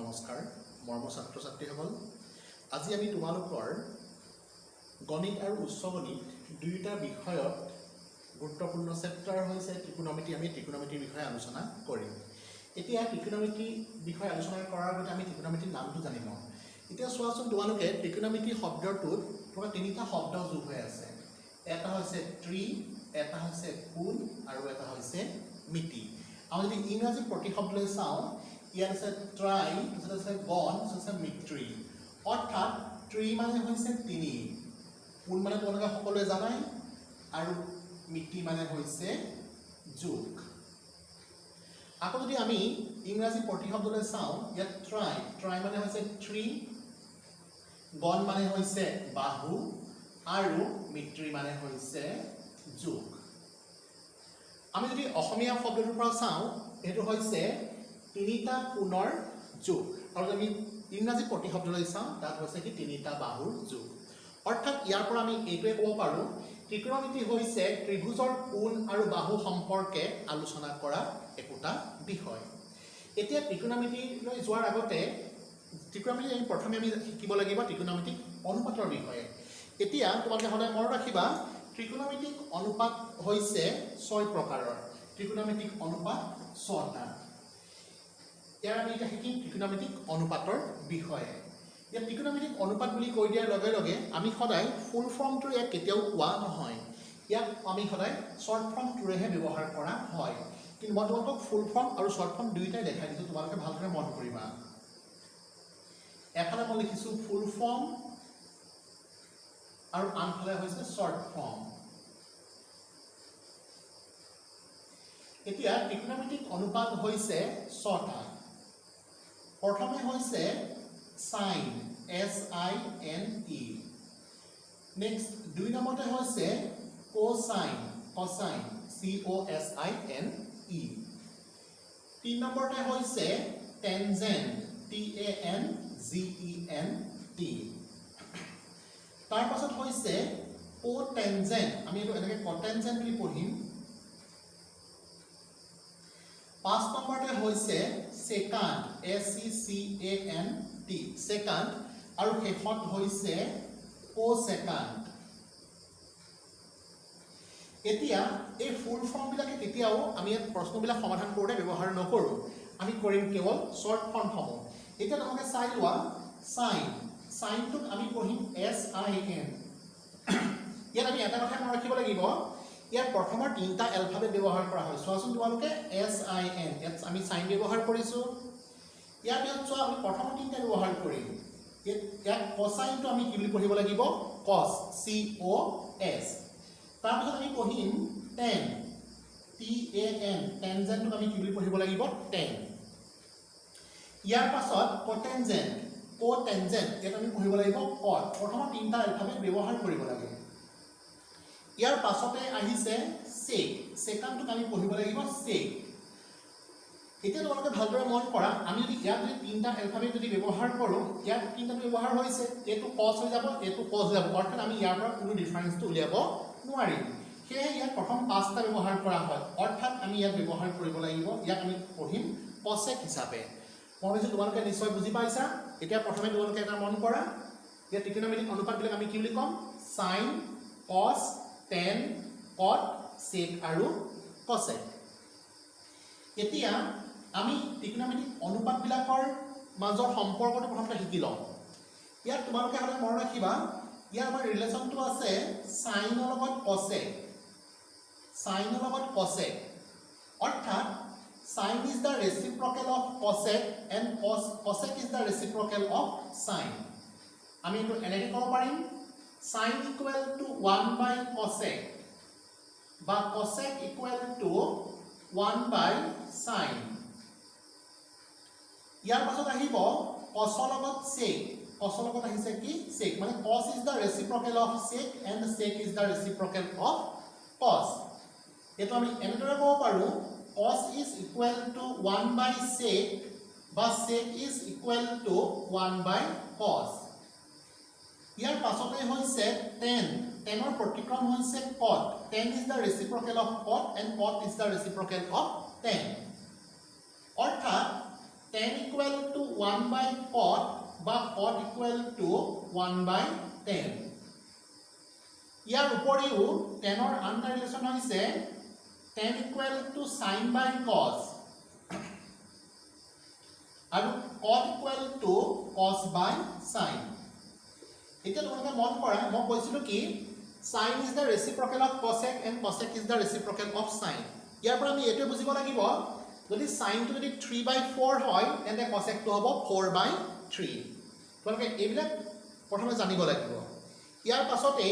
নমস্কাৰ মৰমৰ ছাত্ৰ ছাত্ৰীসকল আজি আমি তোমালোকৰ গণিত আৰু উচ্চ গণিত দুয়োটা বিষয়ত গুৰুত্বপূৰ্ণ চেপ্টাৰ হৈছে ত্ৰিকোণমিতি আমি ত্ৰিকোণমিতিৰ বিষয়ে আলোচনা কৰিম এতিয়া ত্ৰিকোণমিতি বিষয়ে আলোচনা কৰাৰ আগতে আমি ত্ৰিকোণমিতিৰ নামটো জানি লওঁ এতিয়া চোৱাচোন তোমালোকে ত্ৰিকোণমিতি শব্দটোত তোমাৰ তিনিটা শব্দ যোগ হৈ আছে এটা হৈছে ত্ৰি এটা হৈছে কোণ আৰু এটা হৈছে মিতি আমি যদি ইংৰাজী প্ৰতিশব্দলৈ চাওঁ ইয়াত আছে ট্ৰাই তাৰপিছত আছে গণ তাৰপিছত আছে মিত্ৰী অৰ্থাৎ ত্ৰি মানে হৈছে তিনি কোণ মানে তোমালোকে সকলোৱে জানাই আৰু মিতি মানে হৈছে যোগ আকৌ যদি আমি ইংৰাজী প্ৰতিশব্দলৈ চাওঁ ইয়াত ট্ৰাই মানে হৈছে থ্ৰী গণ মানে হৈছে বাহু আৰু মিত্ৰী মানে হৈছে যোগ আমি যদি অসমীয়া শব্দটোৰ পৰা চাওঁ এইটো হৈছে তিনিটা কোণৰ যোগ আৰু আমি ইংৰাজী প্ৰতিশব্দলৈ চাওঁ তাত হৈছে কি তিনিটা বাহুৰ যোগ অৰ্থাৎ ইয়াৰ পৰা আমি এইটোৱে ক'ব পাৰোঁ ত্ৰিকোণমিতি হৈছে ত্ৰিভুজৰ কোণ আৰু বাহু সম্পৰ্কে আলোচনা কৰা একোটা বিষয় এতিয়া ত্ৰিকোণমিতিলৈ যোৱাৰ আগতে ত্ৰিকোণমিতি প্ৰথমে আমি শিকিব লাগিব ত্ৰিকোণমিতিক অনুপাতৰ বিষয়ে এতিয়া তোমালোকে সদায় মনত ৰাখিবা ত্ৰিকোণমিতিক অনুপাত হৈছে 6 প্ৰকাৰৰ ত্ৰিকোণমিতিক অনুপাত 6টা ইয়াৰ আমি এটা শিকিম ত্ৰিকোণমিতিক অনুপাতৰ বিষয়ে ইয়াত ত্ৰিকোণমিতিক অনুপাত বুলি কৈ দিয়াৰ লগে লগে আমি সদায় ফুল ফৰ্মটো ইয়াত কেতিয়াও কোৱা নহয় ইয়াক আমি সদায় শ্বৰ্ট ফৰ্মটোৰেহে ব্যৱহাৰ কৰা হয় কিন্তু মই তোমালোকক ফুল ফৰ্ম আৰু শ্বৰ্ট ফৰ্ম দুয়োটাই দেখাই দিছোঁ তোমালোকে ভালদৰে মন কৰিবা এফালে মই লিখিছোঁ ফুল ফৰ্ম আৰু আনফালে হৈছে শ্বৰ্ট ফৰ্ম এতিয়া ত্ৰিকোণমিতিক অনুপাত হৈছে 6টা প্ৰথমে হৈছে সাইন SINE নেক্সট দুই নম্বৰতে হৈছে কোসাইন COSINE তিন নম্বৰতে হৈছে টেনজেন্ট TANGENT তাৰ পাছত হৈছে কোটেনজেন্ট আমি এইটো এনেকৈ কোটেনজেন্ট বুলি পঢ়িম 5 নম্বৰতে হৈছে সেকান্ড SECANT সেকান্ড আৰু শেষত হৈছে কোসেকান্ড এতিয়া এই ফুল ফৰ্মবিলাকে কেতিয়াও আমি এই প্ৰশ্নবিলাক সমাধান কৰোঁতে ব্যৱহাৰ নকৰোঁ আমি কৰিম কেৱল শ্বৰ্ট ফৰ্মসমূহ এতিয়া তোমালোকে চাই লোৱা সাইনটোক আমি পঢ়িম SIN ইয়াত আমি এটা কথা মনত ৰাখিব লাগিব ইয়াৰ প্ৰথমৰ তিনিটা এলফাবেট ব্যৱহাৰ কৰা হয় চোৱাচোন তোমালোকে SIN ইয়াত আমি সাইন ব্যৱহাৰ কৰিছোঁ ইয়াৰ পিছত চোৱা আমি প্ৰথমৰ তিনিটা ব্যৱহাৰ কৰিম ইয়াত কোসাইনটো আমি কি বুলি পঢ়িব লাগিব cos COS তাৰপিছত আমি পঢ়িম tan TAN টেনজেন্টটোক আমি কি বুলি পঢ়িব লাগিব tan ইয়াৰ পাছত কোটেনজেন্ট ইয়াত আমি পঢ়িব লাগিব cot প্ৰথমৰ তিনিটা এলফাবেট ব্যৱহাৰ কৰিব লাগে ইয়াৰ পাছতে আহিছে সেকান্ডটোক আমি পঢ়িব লাগিব sec এতিয়া তোমালোকে ভালদৰে মন কৰা আমি যদি ইয়াত যদি তিনিটা এলফাবেট যদি ব্যৱহাৰ কৰোঁ ইয়াত তিনিটাটো ব্যৱহাৰ হৈছে এইটো cos হৈ যাব এইটো cos হৈ যাব অৰ্থাৎ আমি ইয়াৰ পৰা কোনো ডিফাৰেন্সটো উলিয়াব নোৱাৰিম সেয়ে ইয়াত প্ৰথম 5টা ব্যৱহাৰ কৰা হয় অৰ্থাৎ আমি ইয়াত ব্যৱহাৰ কৰিব লাগিব ইয়াত আমি পঢ়িম cosec হিচাপে মই ভাবিছোঁ তোমালোকে নিশ্চয় বুজি পাইছা এতিয়া প্ৰথমে তোমালোকে এটা মন কৰা ইয়াত ত্ৰিকোণমিতিক অনুপাতবিলাক আমি কি বুলি ক'ম sin cos tan cot sec আৰু cosec এতিয়া আমি ত্ৰিকোণমিতিক অনুপাতবিলাকৰ মাজৰ সম্পৰ্কটো প্ৰথমতে শিকি লওঁ ইয়াত তোমালোকে সদায় মনত ৰাখিবা ইয়াৰ আমাৰ ৰিলেশ্যনটো আছে সাইনৰ লগত cosec অৰ্থাৎ sin is the reciprocal of cosec and cosec is the reciprocal of sin আমি এইটো এনেকৈ ক'ব পাৰিম sin equal to 1 by cosec বা cosec equal to 1 by sin ইয়াৰ পাছত আহিব cos লগত sec আহিছে কি sec মানে cos is the reciprocal of sec and sec is the reciprocal of cos এটো আমি এনেদৰে ক'ব পাৰো cos is equal to 1 by sec বা sec is equal to 1 by cos ইয়াৰ পাছতে হৈছে tanৰ প্ৰতিক্ৰম হৈছে cot tan is the reciprocal of cot and cot is the reciprocal of tan অৰ্থাৎ tan equal to 1 by cot বা cot equal to 1 by tan. ইয়াৰ উপৰিও tan ৰ আন এটা relation হৈছে tan equal to sin by cos আৰু cot equal to cos by sin. এতিয়া তোমালোকে মন কৰা মই কৈছিলো কি sin is the reciprocal of cosec and cosec is the reciprocal of sin. ইয়াৰ পৰা আমি এটো বুজিব লাগিব যদি sin টো যদি 3/4 হয় তেন্তে cosec টো হ'ব 4/3. তোমালোকে এইবিলাক প্ৰথমে জানিব লাগিব। ইয়াৰ পাছতে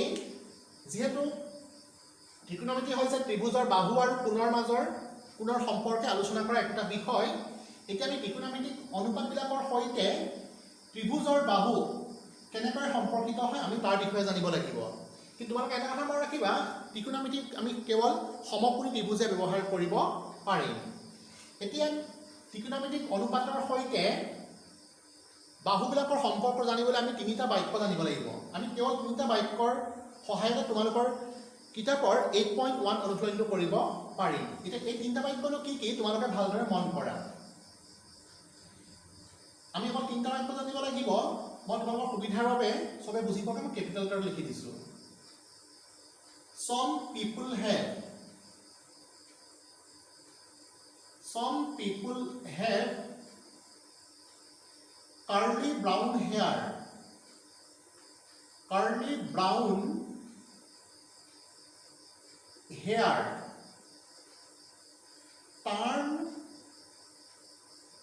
যেহেতু ত্ৰিকোণমিতি হৈছে ত্ৰিভুজৰ বাহু আৰু কোণৰ মাজৰ কোণৰ সম্পৰ্কে আলোচনা কৰা একটা বিষয়। এতিয়া আমি ত্ৰিকোণমিতিক অনুপাতবিলাকৰ সৈতে ত্ৰিভুজৰ বাহু কেনেকৈ সম্পৰ্কিত হয় আমি তাৰ বিষয়ে জানিব লাগিব। কিন্তু তোমালোকে এটা কথা মনত ৰাখিবা ত্ৰিকোণমিতিক আমি কেৱল সমকোণী ত্ৰিভুজে ব্যৱহাৰ কৰিব পাৰিম। এতিয়া ত্ৰিকোণমিতিক অনুপাতৰ সৈতে বাহুবিলাকৰ সম্পৰ্ক জানিবলৈ আমি তিনিটা বাক্য জানিব লাগিব। আমি কেৱল তিনিটা বাক্যৰ সহায়ত তোমালোকৰ কিতাপৰ 8.1 অনুশীলনটো কৰিব পাৰিম। এতিয়া এই তিনিটা বাক্যটো কি কি তোমালোকে ভালদৰে মন কৰা। আমি অকল তিনিটা বাক্য জানিব লাগিব। মই তোমালোকৰ সুবিধাৰ বাবে সবে বুজি পোৱাকৈ মই কেপিটেল লেটাৰ লিখি দিছোঁ। Some people have curly brown hair. Curly brown hair turn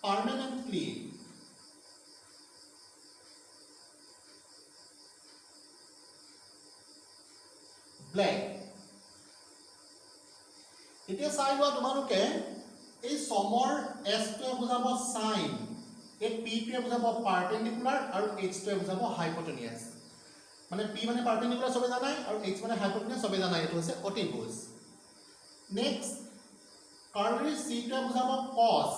permanently black. এতিয়া চাই লোৱা তোমালোকে এই সমৰ s টোৱে বুজাব sin, এই p টোৱে বুজাব পাৰপেন্ডিকুলাৰ আৰু h টোৱে বুজাব হাইপোটেনিয়াস। মানে p মানে পাৰপেন্ডিকুলাৰ সবে জানাই আৰু h মানে হাইপোটেনিয়াস সবে জানাই এটো হৈছে অতিভুজ। নেক্সট কাৰ্লি c টোৱে বুজাব cos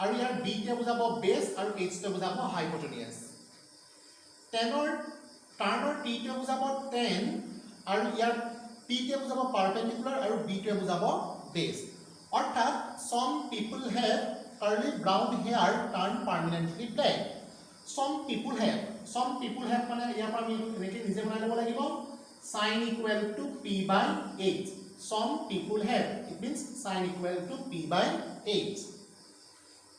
আৰু ইয়াৰ b টোৱে বুজাব বেস আৰু h টোৱে বুজাব হাইপোটেনিয়াস। টাৰ্ণৰ t টোৱে বুজাব tan আৰু ইয়াৰ p টোৱে বুজাব পাৰপেন্ডিকুলাৰ আৰু b টোৱে বুজাব বেস। অৰ্থাৎ some people have curly brown hair turn permanently black. Some people have মানে ইয়াৰ পৰা আমি এনেকৈ নিজে বনাই ল'ব লাগিব sin equal to p/8. Some people have, it means sin equal to p/8.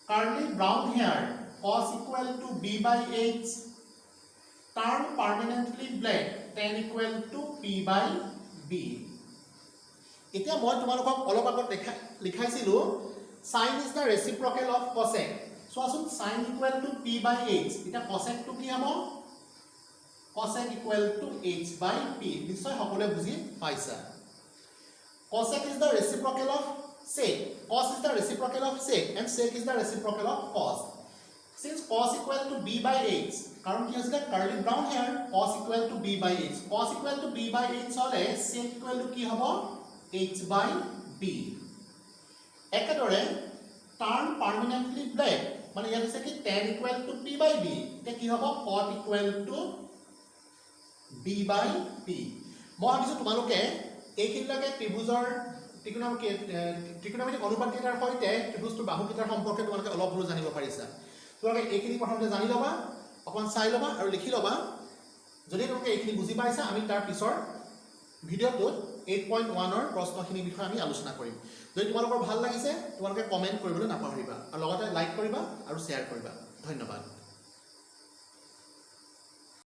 Curly brown hair cos equal to b/8 turn permanently black tan equal to p/b. এতিয়া মই তোমালোকক অলপ আগত লিখাইছিলো sin is the reciprocal of cosec. চোৱাচোন sin equal to p/h এটা cosec টো কি হ'ব cosec equal to h/p নিশ্চয় সকলোৱে বুজি পাইছা। cosec is the reciprocal of sec. Cos is the reciprocal of sec and sec is the reciprocal of cos. Since cos equal to b/h কাৰণ কি হৈছে curly brown hair cos equal to b/h, cos equal to b/h হলে sec equal to কি হ'ব h/b. একেদৰে turn permanently black মানে ইয়াত হৈছে কি tan equal to p/b তে কি হ'ব cot equal to b/p. মই ভাবিছোঁ তোমালোকে এইখিনিলৈকে ত্ৰিভুজৰ ত্ৰিকোণমিতিক অনুপাতকেইটাৰ সৈতে ত্ৰিভুজটোৰ বাহুকেইটাৰ সম্পৰ্কে তোমালোকে অলপ হ'লেও জানিব পাৰিছা। তোমালোকে এইখিনি প্ৰথমতে জানি ল'বা, অকণমান চাই ল'বা আৰু লিখি ল'বা। যদি তোমালোকে এইখিনি বুজি পাইছা আমি তাৰ পিছৰ ভিডিঅ'টোত 8.1 ৰ প্ৰশ্নখিনিৰ বিষয়ে আমি আলোচনা কৰিম। যদি তোমালোকৰ ভাল লাগিছে তোমালোকে কমেণ্ট কৰিবলৈ নাপাহৰিবা আৰু লগতে লাইক কৰিবা আৰু শ্বেয়াৰ কৰিবা। ধন্যবাদ।